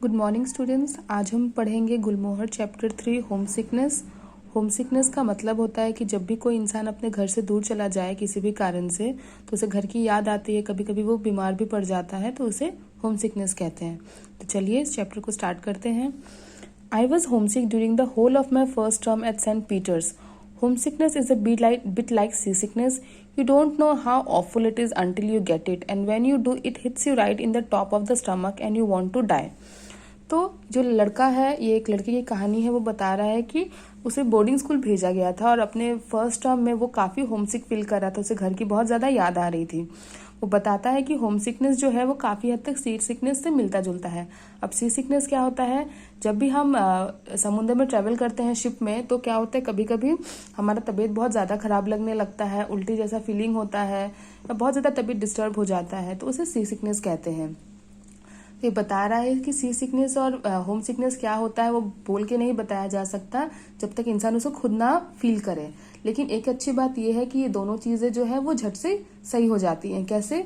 Good morning students. आज हम पढ़ेंगे Gulmohar chapter 3 home sickness. Home sickness का मतलब होता है कि जब भी कोई इंसान अपने घर से दूर चला जाए किसी भी कारण से तो उसे घर की याद आती है, कभी कभी वो बीमार भी पड़ जाता है तो उसे होम सिकनेस कहते हैं। तो चलिए इस चैप्टर को स्टार्ट करते हैं। I was homesick during the whole of my first term at Saint Peter's. Homesickness is a bit like seasickness. You don't know how awful it is until you get it, and when you do, it hits you right in the top of the stomach and you want to die. तो जो लड़का है, ये एक लड़के की कहानी है। वो बता रहा है कि उसे बोर्डिंग स्कूल भेजा गया था और अपने फर्स्ट टर्म में वो काफ़ी होमसिक फील कर रहा था। उसे घर की बहुत ज़्यादा याद आ रही थी। वो बताता है कि होम सिकनेस जो है वो काफ़ी हद तक सी सिकनेस से मिलता जुलता है। अब सी सिकनेस क्या होता है, जब भी हम समुद्र में ट्रेवल करते हैं शिप में, तो क्या होता है कभी कभी हमारा तबीयत बहुत ज़्यादा ख़राब लगने लगता है, उल्टी जैसा फीलिंग होता है, बहुत ज़्यादा तबीयत डिस्टर्ब हो जाता है, तो उसे सी सिकनेस कहते हैं। ये बता रहा है कि सी सिकनेस और होम सिकनेस क्या होता है वो बोल के नहीं बताया जा सकता जब तक इंसान उसे खुद ना फील करे। लेकिन एक अच्छी बात यह है कि ये दोनों चीजें जो है वो झट से सही हो जाती हैं। कैसे?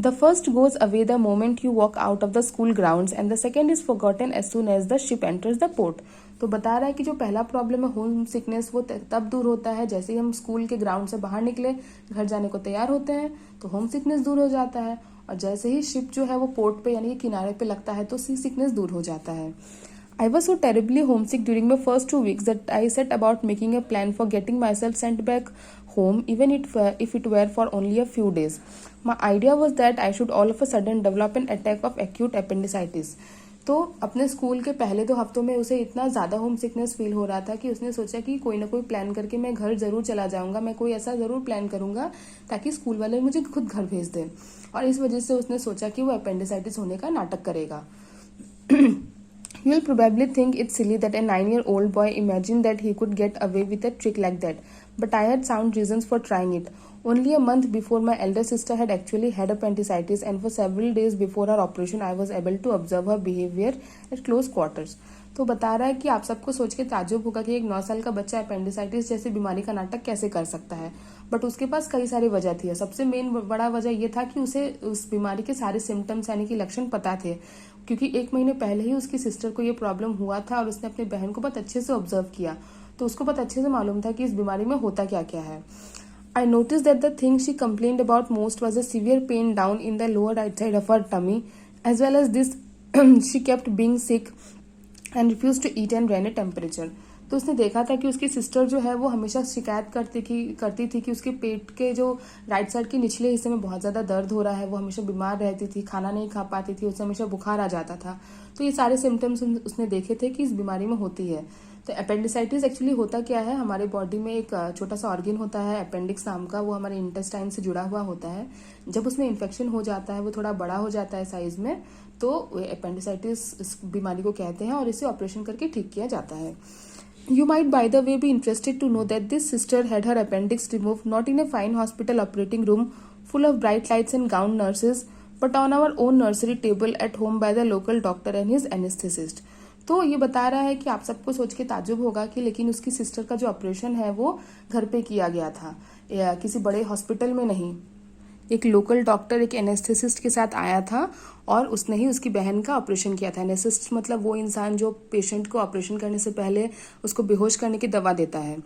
The first goes away the moment you walk out of the school grounds and the second is forgotten as soon as the ship enters the port. तो बता रहा है कि जो पहला प्रॉब्लम है होम सिकनेस वो तब दूर होता है जैसे ही हम स्कूल के ग्राउंड से बाहर निकले, घर जाने को तैयार होते हैं तो होम सिकनेस दूर हो जाता है, और जैसे ही शिप जो है वो पोर्ट पे यानी कि किनारे पे लगता है तो सी सिकनेस दूर हो जाता है। I was so terribly homesick during my first 2 weeks that I set about making a plan for getting myself sent back home, even if it were for only a few days. My idea was that I should all of a sudden develop an attack of acute appendicitis. तो अपने school के पहले 2 हफ्तों में उसे इतना ज़्यादा home sickness feel हो रहा था कि उसने सोचा कि कोई ना कोई प्लान करके मैं घर ज़रूर चला जाऊंगा, मैं कोई ऐसा ज़रूर प्लान करूंगा ताकि स्कूल वाले मुझे खुद घर भेज दें। और इस वजह से उसने सोचा कि वो अपेंडिसाइटिस होने का नाटक करेगा। You will probably think it's silly that a 9-year-old boy imagined that he could get away with a trick like that, but I had sound reasons for trying it. Only a month before, my elder sister had actually had appendicitis, and for several days before her operation, I was able to observe her behavior at close quarters. तो बता रहा है कि आप सबको सोच के ताज्जुब होगा कि एक 9 साल का बच्चा अपेंडिसाइटिस जैसी बीमारी का नाटक कैसे कर सकता है, बट उसके पास कई सारी वजह थी। सबसे मेन बड़ा वजह ये था कि उसे उस बीमारी के सारे सिम्टम्स यानी कि लक्षण पता थे, क्योंकि 1 महीने पहले ही उसकी सिस्टर को ये प्रॉब्लम हुआ था और उसने अपनी बहन को बहुत अच्छे से ऑब्जर्व किया, तो उसको बहुत अच्छे से मालूम था कि इस बीमारी में होता क्या क्या है। I noticed that the thing she complained about most was a severe pain down in the lower right side of her tummy. As well as this, she kept being sick and refused to eat and ran a temperature. तो उसने देखा था कि उसकी sister जो है वो हमेशा शिकायत करती थी कि उसके पेट के जो राइट साइड के निचले हिस्से में बहुत ज़्यादा दर्द हो रहा है, वो हमेशा बीमार रहती थी, खाना नहीं खा पाती थी, उसे हमेशा बुखार आ जाता था। तो ये सारे सिम्टम्स उसने देखे थे कि इस बीमारी में होती है। तो अपेंडिसाइटिस एक्चुअली होता क्या है, हमारे बॉडी में एक छोटा सा ऑर्गन होता है अपेंडिक्स नाम का, वो हमारे इंटेस्टाइन से जुड़ा हुआ होता है। जब उसमें इन्फेक्शन हो जाता है, वो थोड़ा बड़ा हो जाता है साइज में, तो अपेंडिसाइटिस इस बीमारी को कहते हैं और इसे ऑपरेशन करके ठीक किया जाता है। You might, by the way, be interested to know that this sister had her appendix removed not in a fine hospital operating room full of bright lights and gowned nurses, but on our own nursery table at home by the local doctor and his anesthetist. तो ये बता रहा है कि आप सबको सोच के ताज्जुब होगा कि लेकिन उसकी सिस्टर का जो ऑपरेशन है वो घर पे किया गया था, या किसी बड़े हॉस्पिटल में नहीं। एक लोकल डॉक्टर एक एनेस्थेसिस्ट के साथ आया था और उसने ही उसकी बहन का ऑपरेशन किया था। एनेस्थेसिस्ट मतलब वो इंसान जो पेशेंट को ऑपरेशन करने से पहले उसको बेहोश करने की दवा देता है।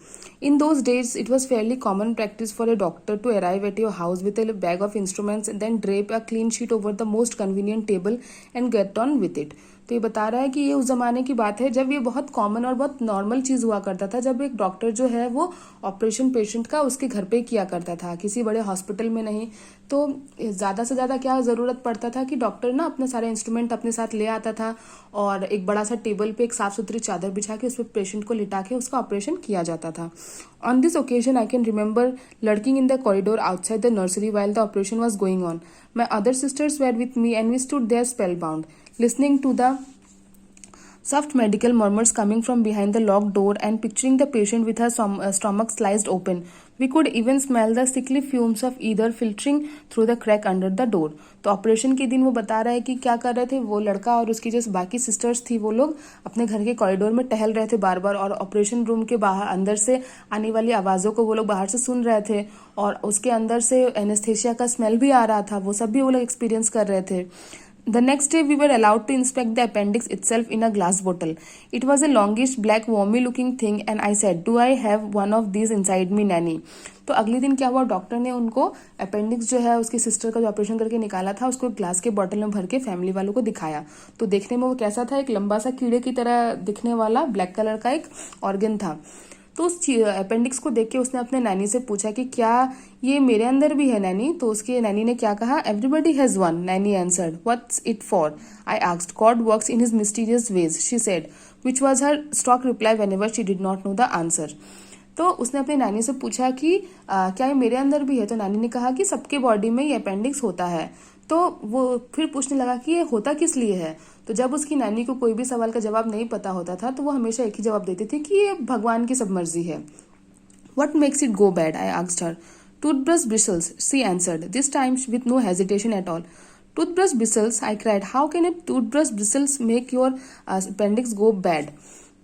In those days it was fairly common practice for a doctor to arrive at your house with a bag of instruments and then drape a clean sheet over the most convenient table and get on with it. तो ये बता रहा है कि ये उस जमाने की बात है जब ये बहुत कॉमन और बहुत नॉर्मल चीज हुआ करता था, जब एक डॉक्टर जो है वो ऑपरेशन पेशेंट का उसके घर पे किया करता था, किसी बड़े हॉस्पिटल में नहीं। तो ज्यादा से ज्यादा क्या जरूरत पड़ता था कि डॉक्टर ना अपने सारे इंस्ट्रूमेंट अपने साथ ले आता था और एक बड़ा सा टेबल पे एक साफ सुथरी चादर बिछा के उस पर पेशेंट को लिटा के उसका ऑपरेशन किया जाता था। On this occasion I can remember lurking in the corridor outside the nursery while the operation was going on. My other sisters were with me and we stood there spellbound listening to the soft medical murmurs coming from behind the locked door and picturing the patient with her stomach sliced open. We could even smell the sickly fumes of either filtering through the crack under the door. तो operation के दिन वो बता रहा है कि क्या कर रहे थे, वो लड़का और उसकी जो बाकी सिस्टर्स थी वो लोग अपने घर के कॉरिडोर में टहल रहे थे बार बार, और ऑपरेशन रूम के बाहर अंदर से आने वाली आवाज़ों को वो लोग बाहर से सुन रहे थे, और उसके अंदर से एनेस्थेशिया का स्मेल भी आ रहा था, वो सब भी वो लोग एक्सपीरियंस कर रहे थे। The next day, we were allowed to inspect the appendix itself in a glass bottle. It was a longish, black, wormy-looking thing, and I said, "Do I have one of these inside me, nanny?" तो अगले दिन क्या हुआ, doctor ने उनको appendix जो है उसकी सिस्टर का जो ऑपरेशन करके निकाला था उसको ग्लास के बॉटल में भर के फैमिली वालों को दिखाया। तो देखने में वो कैसा था, एक लंबा सा कीड़े की तरह दिखने वाला ब्लैक कलर का एक ऑर्गन था। तो उस अपेंडिक्स को देख के उसने अपने नैनी से पूछा कि क्या ये मेरे अंदर भी है नैनी? तो उसके नैनी ने क्या कहा, everybody has one, nanny answered. What's it for? I asked. God works in his mysterious ways, she said, which was her stock reply whenever she did not know the answer. तो उसने अपनी नानी से पूछा कि क्या ये मेरे अंदर भी है? तो नानी ने कहा कि सबके बॉडी में ये अपेंडिक्स होता है। तो वो फिर पूछने लगा कि ये होता किस लिए है? तो जब उसकी नानी को कोई भी सवाल का जवाब नहीं पता होता था तो वो हमेशा एक ही जवाब देती थी कि ये भगवान की सब मर्जी है। What makes it go bad? I asked her. Toothbrush bristles, she answered, this time with no hesitation at all. Toothbrush bristles, I cried. How can a toothbrush bristles make your appendix go bad?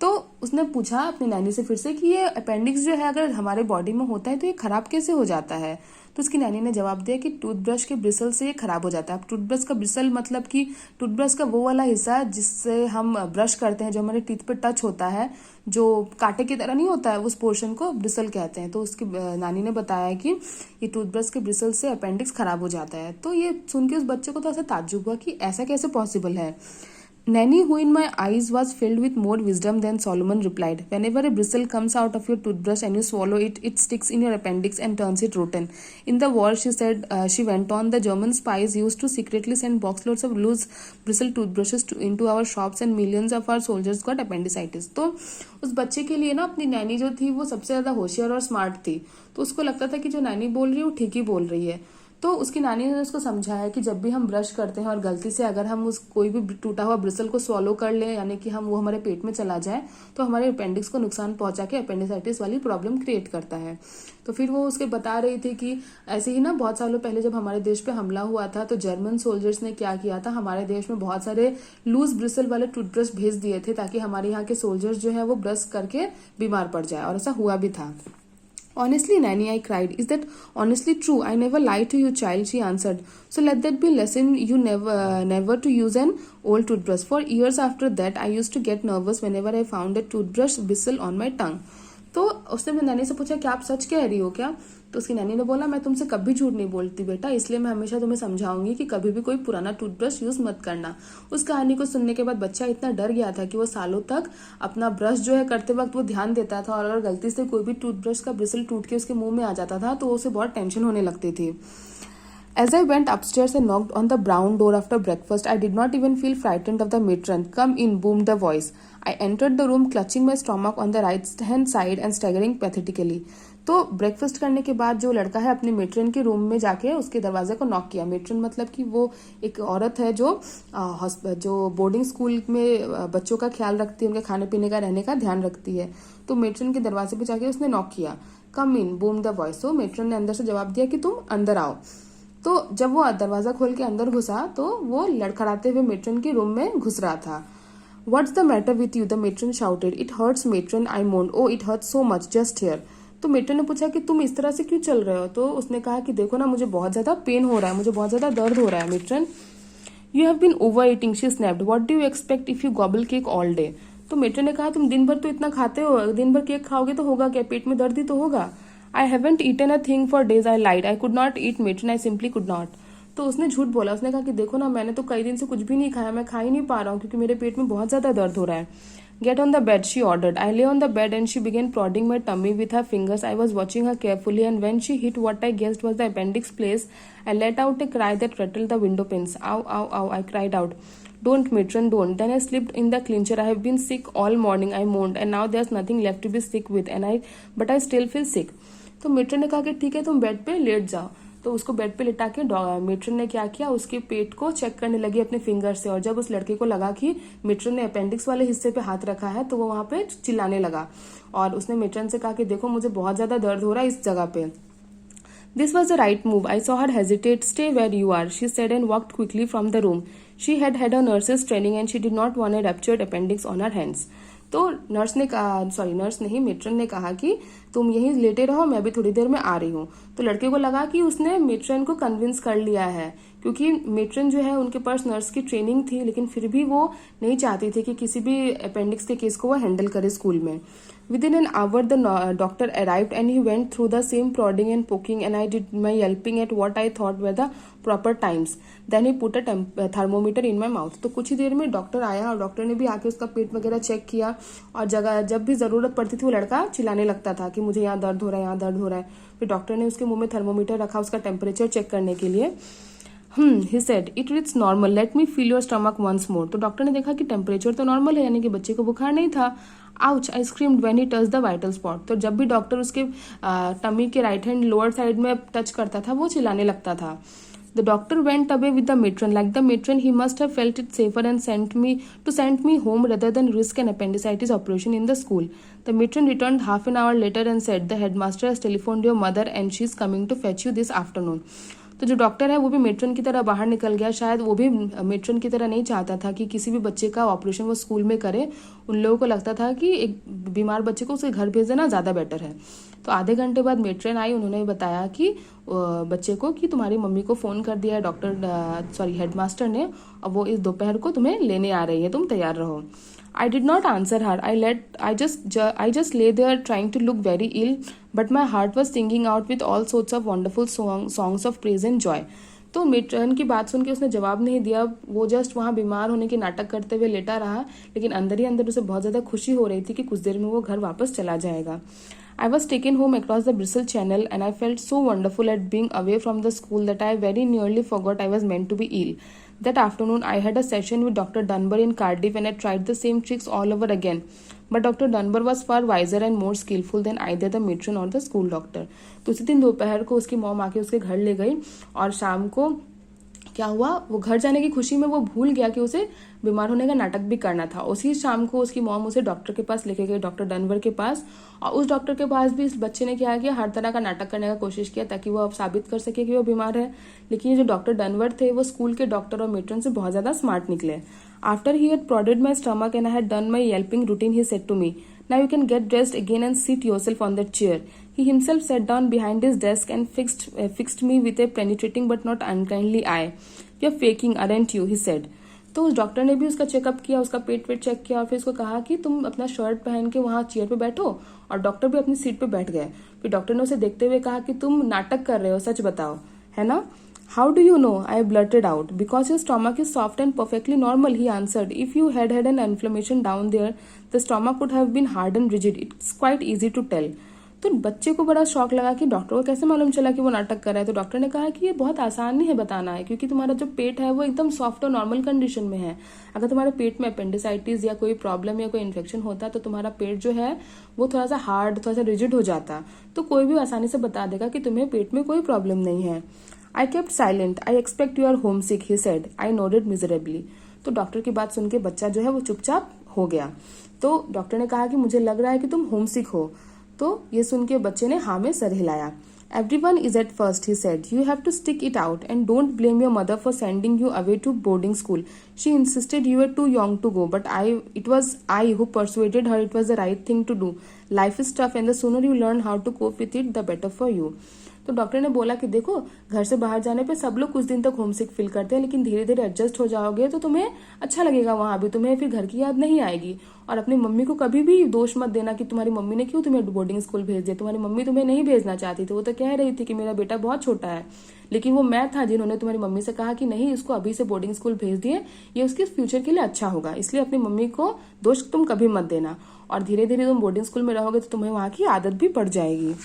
तो उसने पूछा अपनी नानी से फिर से कि ये अपेंडिक्स जो है अगर हमारे बॉडी में होता है तो ये खराब कैसे हो जाता है? तो उसकी नानी ने जवाब दिया कि टूथब्रश के ब्रिसल से ये खराब हो जाता है। अब टूथब्रश का ब्रिसल मतलब कि टूथब्रश का वो वाला हिस्सा जिससे हम ब्रश करते हैं, जो हमारे टीथ पे टच होता है, जो कांटे की तरह नहीं होता है, उस पोर्शन को ब्रिसल कहते हैं। तो उसकी नानी ने बताया कि ये टूथब्रश के ब्रिसल से अपेंडिक्स खराब हो जाता है। तो ये सुन के उस बच्चे को तो ऐसा ताज्जुब हुआ कि ऐसा कैसे पॉसिबल है। Nanny, who in my eyes was filled with more wisdom than Solomon, replied, whenever a bristle comes out of your toothbrush and you swallow it, it sticks in your appendix and turns it rotten. In the war, she said, she went on, the German spies used to secretly send boxloads of loose bristle toothbrushes into our shops and millions of our soldiers got appendicitis. तो उस बच्चे के लिए ना अपनी नैनी जो थी वो सबसे ज्यादा होशियार और स्मार्ट थी। तो उसको लगता था कि जो नैनी बोल रही है वो ठीक ही बोल रही है। तो उसकी नानी ने उसको समझाया कि जब भी हम ब्रश करते हैं और गलती से अगर हम उस कोई भी टूटा हुआ ब्रिसल को स्वॉलो कर ले, यानी कि हम वो हमारे पेट में चला जाए, तो हमारे अपेंडिक्स को नुकसान पहुंचा के अपेंडिसाइटिस वाली प्रॉब्लम क्रिएट करता है। तो फिर वो उसके बता रही थी कि ऐसे ही ना बहुत सालों पहले जब हमारे देश पे हमला हुआ था तो जर्मन सोल्जर्स ने क्या किया था, हमारे देश में बहुत सारे लूज ब्रिसल वाले टूथब्रश भेज दिए थे ताकि हमारे यहाँ के सोल्जर्स जो है वो ब्रश करके बीमार पड़ जाए, और ऐसा हुआ भी था। Honestly, Nanny, I cried. Is that honestly true? I never lied to you, child, she answered. So let that be a lesson you never to use an old toothbrush. For years after that, I used to get nervous whenever I found a toothbrush bristle on my tongue. तो उसने अपनी नानी से पूछा क्या आप सच कह रही हो क्या? तो उसकी नानी ने बोला, मैं तुमसे कभी झूठ नहीं बोलती बेटा, इसलिए मैं हमेशा तुम्हें समझाऊंगी कि कभी भी कोई पुराना टूथब्रश यूज मत करना। उस कहानी को सुनने के बाद बच्चा इतना डर गया था कि वो सालों तक अपना ब्रश जो है करते वक्त वो ध्यान देता था, और अगर गलती से कोई भी टूथब्रश का ब्रिसल टूट के उसके मुंह में आ जाता था तो उसे बहुत टेंशन होने लगती थी। As I went upstairs and knocked on the brown door after breakfast, I did not even feel frightened of the matron. Come in, boomed the voice. I entered the room clutching my stomach on the right hand side and staggering pathetically. तो breakfast करने के बाद जो लड़का है अपने matron के room में जाके उसके दरवाजे को नॉक किया। मेट्रन मतलब कि वो एक औरत है जो बोर्डिंग स्कूल में बच्चों का ख्याल रखती है, उनके खाने पीने का रहने का ध्यान रखती है। तो मेट्रन के दरवाजे पे जाके उसने नॉक किया। कम इन, बूम द वॉइस। तो मेट्रन ने अंदर से जवाब दिया कि तुम अंदर आओ। तो जब वो दरवाजा खोल के अंदर घुसा तो वो लड़खड़ाते हुए मेट्रन के रूम में घुस रहा था। What's the matter with you? The matron shouted. It hurts, matron, I moaned. Oh, it hurts so much, just here. तो मेट्रन ने पूछा कि तुम इस तरह से क्यों चल रहे हो? तो उसने कहा कि देखो ना, मुझे बहुत ज्यादा पेन हो रहा है, मुझे बहुत ज्यादा दर्द हो रहा है matron. You have been overeating, she snapped. What do you expect if you gobble cake all day? तो मेट्रन ने कहा तुम दिन भर तो इतना खाते हो, दिन भर केक खाओगे तो होगा क्या, पेट में दर्द ही तो होगा। I haven't eaten a thing for days, I lied. I could not eat, matron, I simply could not. तो उसने झूठ बोला। उसने कहा कि देखो ना, मैंने तो कई दिन से कुछ भी नहीं खाया, मैं खा ही नहीं पा रहा हूँ क्योंकि मेरे पेट में बहुत ज्यादा दर्द हो रहा है। Get on the bed, she ordered. I lay on the bed and she began prodding my tummy with her fingers. I was watching her carefully, and when she hit what I guessed was the appendix place, I let out a cry that rattled the window panes. Ow, ow, ow, I cried out. Don't, matron, don't. Then I slipped in the clincher. I have been sick all morning, I moaned, and now there's nothing left to be sick with, but I still feel sick. तो matron ने कहा कि ठीक है, तुम bed पे late जाओ। तो उसको बेड पे लिटा के मेट्रन ने क्या किया, उसके पेट को चेक करने लगी अपने फिंगर से, और जब उस लड़के को लगा कि मेट्रन ने अपेंडिक्स वाले हिस्से पे हाथ रखा है तो वो वहां पे चिल्लाने लगा, और उसने मेट्रन से कहा कि देखो मुझे बहुत ज्यादा दर्द हो रहा है इस जगह पे। This was the right move. I saw her hesitate. Stay where you are, she said and walked quickly from the room. She had had a nurse's training and she did not want a ruptured appendix on her hands. तो nurse नहीं, matron ने कहा कि तुम यहीं लेटे रहो, मैं भी थोड़ी देर में आ रही हूँ। तो लड़के को लगा कि उसने मेट्रन को कन्विंस कर लिया है क्योंकि मेट्रन जो है उनके पास नर्स की ट्रेनिंग थी, लेकिन फिर भी वो नहीं चाहती थी कि किसी भी अपेंडिक्स के केस को वो हैंडल करे स्कूल में। Within an hour, the doctor arrived and he went through the same prodding and poking, and I did my yelping at what I thought were the proper times. Then he put a thermometer in my mouth. तो कुछ ही देर में doctor आया और doctor ने भी आके उसका पेट वगैरह चेक किया, और जब भी ज़रूरत पड़ती थी वो लड़का चिल्लाने लगता था कि मुझे यहाँ दर्द हो रहा है, यहाँ दर्द हो रहा है। फिर डॉक्टर ने उसके मुंह में थर्मोमीटर रखा उसका टेम्परेचर चेक करने के लिए। He said it it's normal, let me feel your stomach once more. तो डॉक्टर ने देखा कि टेम्परेचर तो नॉर्मल है, यानी कि बच्चे को बुखार नहीं था। Ouch, I screamed when he touch the vital spot. तो जब भी डॉक्टर उसके टमी के राइट हैंड लोअर साइड में टच करता था वो चिल्लाने लगता था। The doctor went away with the matron. Like the matron, he must have felt it safer and sent me home rather than risk an appendicitis operation in the school. The matron returned half an hour later and said, the headmaster has telephoned your mother and she is coming to fetch you this afternoon. तो जो doctor है वो भी matron की तरह बाहर निकल गया। शायद वो भी मेट्रन की तरह नहीं चाहता था कि किसी भी बच्चे का ऑपरेशन वो स्कूल में करे। उन लोगों को लगता था कि एक बीमार बच्चे को उसके घर भेज देना ज़्यादा बेटर है। तो आधे घंटे बाद मेट्रन आई, उन्होंने बताया कि बच्चे को कि तुम्हारी मम्मी को फ़ोन कर दिया है हेडमास्टर ने, और वो इस दोपहर को तुम्हें लेने आ रही है, तुम तैयार रहो। I did not answer her. I just lay there trying to look very ill, but my heart was singing out with all sorts of wonderful songs of praise and joy. तो मेट्रन की बात सुन के उसने जवाब नहीं दिया, वो just वहाँ बीमार होने के नाटक करते हुए लेटा रहा, लेकिन अंदर ही अंदर उसे बहुत ज़्यादा खुशी हो रही थी कि कुछ देर में वो घर वापस चला जाएगा। I was taken home across the Bristol Channel and I felt so wonderful at being away from the school that I very nearly forgot I was meant to be ill. That afternoon, I had a session with Dr. Dunbar in Cardiff and I tried the same tricks all over again. But Dr. Dunbar was far wiser and more skillful than either the matron or the school doctor. तो उसी दिन दोपहर को उसकी mom आके उसके घर ले गई, और शाम को क्या हुआ, वो घर जाने की खुशी में वो भूल गया कि उसे बीमार होने का नाटक भी करना था। उसी शाम को उसकी मॉम उसे डॉक्टर के पास लेके गई, डॉक्टर डनवर के पास। और उस डॉक्टर के पास भी इस बच्चे ने क्या किया, हर तरह का नाटक करने का कोशिश किया ताकि वो अब साबित कर सके कि वो बीमार है। लेकिन ये जो डॉक्टर डनवर थे वो स्कूल के डॉक्टर और मेट्रन से बहुत ज्यादा स्मार्ट निकले। After he had prodded my stomach and I had done my yelping routine, he said to me, now you can get dressed again and sit yourself on that chair. He himself sat down behind his desk and fixed me with a penetrating but not unkindly eye. You're faking, aren't you? He said. तो उस doctor ने भी उसका checkup किया, उसका पेट check किया, और फिर उसको कहा कि तुम अपना शर्ट पहन के वहाँ चेयर पे बैठो, और डॉक्टर भी अपनी सीट पे बैठ गए। फिर डॉक्टर ने उसे देखते हुए कहा कि तुम नाटक कर रहे हो, सच बताओ, है ना? How do you know? I blurted out. Because your stomach is soft and perfectly normal, he answered. If you had an inflammation down there, the stomach would have been hard and rigid. It's quite easy to tell. तो बच्चे को बड़ा शौक लगा कि doctor को कैसे मालूम चला कि वो नाटक कर रहा है। तो डॉक्टर ने कहा कि ये बहुत आसान नहीं है बताना है, क्योंकि तुम्हारा जो पेट है वो एकदम सॉफ्ट और नॉर्मल कंडीशन में है। अगर तुम्हारे पेट में अपेंडिसाइटिस या कोई प्रॉब्लम या कोई इन्फेक्शन होता तो तुम्हारा पेट जो है वो थोड़ा सा हार्ड, थोड़ा सा रिजिड हो जाता। तो कोई भी आसानी से बता देगा कि तुम्हें पेट में कोई प्रॉब्लम नहीं है। I kept silent. I expect you are homesick, he said. I nodded miserably. तो डॉक्टर की बात सुन के बच्चा जो है वो चुपचाप हो गया। तो डॉक्टर ने कहा कि मुझे लग रहा है कि तुम होमसिक हो। तो ये सुन के बच्चे ने हाँ में सर हिलाया। Everyone is at first, he said. You have to stick it out and don't blame your mother for sending you away to boarding school. She insisted you were too young to go, but it was I who persuaded her it was the right thing to do. Life is tough and the sooner you learn how to cope with it, the better for you. तो doctor ने बोला कि देखो, घर से बाहर जाने पे सब लोग कुछ दिन तक होमसिक फील करते हैं, लेकिन धीरे धीरे एडजस्ट हो जाओगे तो तुम्हें अच्छा लगेगा वहां भी, तुम्हें फिर घर की याद नहीं आएगी। और अपनी मम्मी को कभी भी दोष मत देना कि तुम्हारी मम्मी ने क्यों तुम्हें बोर्डिंग स्कूल भेज दिया। तुम्हारी मम्मी तुम्हें नहीं भेजना चाहती थी, वो तो कह रही थी कि मेरा बेटा बहुत छोटा है, लेकिन वो मैं था जिन्होंने तुम्हारी मम्मी से कहा कि नहीं, इसको अभी से बोर्डिंग स्कूल भेज दिए, ये उसके फ्यूचर के लिए अच्छा होगा। इसलिए अपनी मम्मी को दोष तुम कभी मत देना, और धीरे धीरे तुम बोर्डिंग स्कूल में रहोगे तो तुम्हें वहां की आदत भी पड़ जाएगी।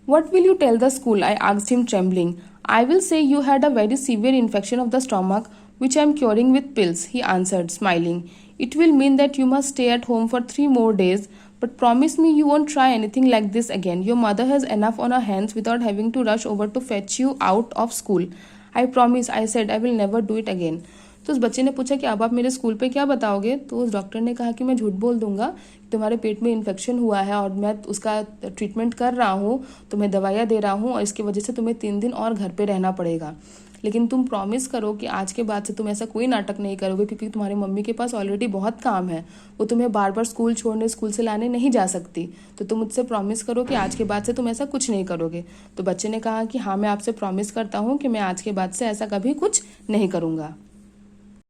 What will you tell the school? I asked him, trembling. I will say you had a very severe infection of the stomach, which I am curing with pills, he answered, smiling. It will mean that you must stay at home for 3 more days, but promise me you won't try anything like this again. Your mother has enough on her hands without having to rush over to fetch you out of school. I promise, I said, I will never do it again. तो उस बच्चे ने पूछा कि अब आप मेरे school पे क्या बताओगे। तो उस डॉक्टर ने कहा कि मैं झूठ बोल दूंगा, तुम्हारे पेट में इन्फेक्शन हुआ है और मैं उसका ट्रीटमेंट कर रहा हूँ, तुम्हें दवाइयाँ दे रहा हूँ, और इसकी वजह से तुम्हें 3 दिन और घर पे रहना पड़ेगा। लेकिन तुम प्रॉमिस करो कि आज के बाद से तुम ऐसा कोई नाटक नहीं करोगे, क्योंकि तुम्हारी मम्मी के पास ऑलरेडी बहुत काम है, वो तुम्हें बार बार स्कूल छोड़ने स्कूल से लाने नहीं जा सकती। तो तुम मुझसे प्रॉमिस करो कि आज के बाद से तुम ऐसा कुछ नहीं करोगे। तो बच्चे ने कहा कि हाँ, मैं आपसे प्रॉमिस करता हूँ कि मैं आज के बाद से ऐसा कभी कुछ नहीं करूँगा।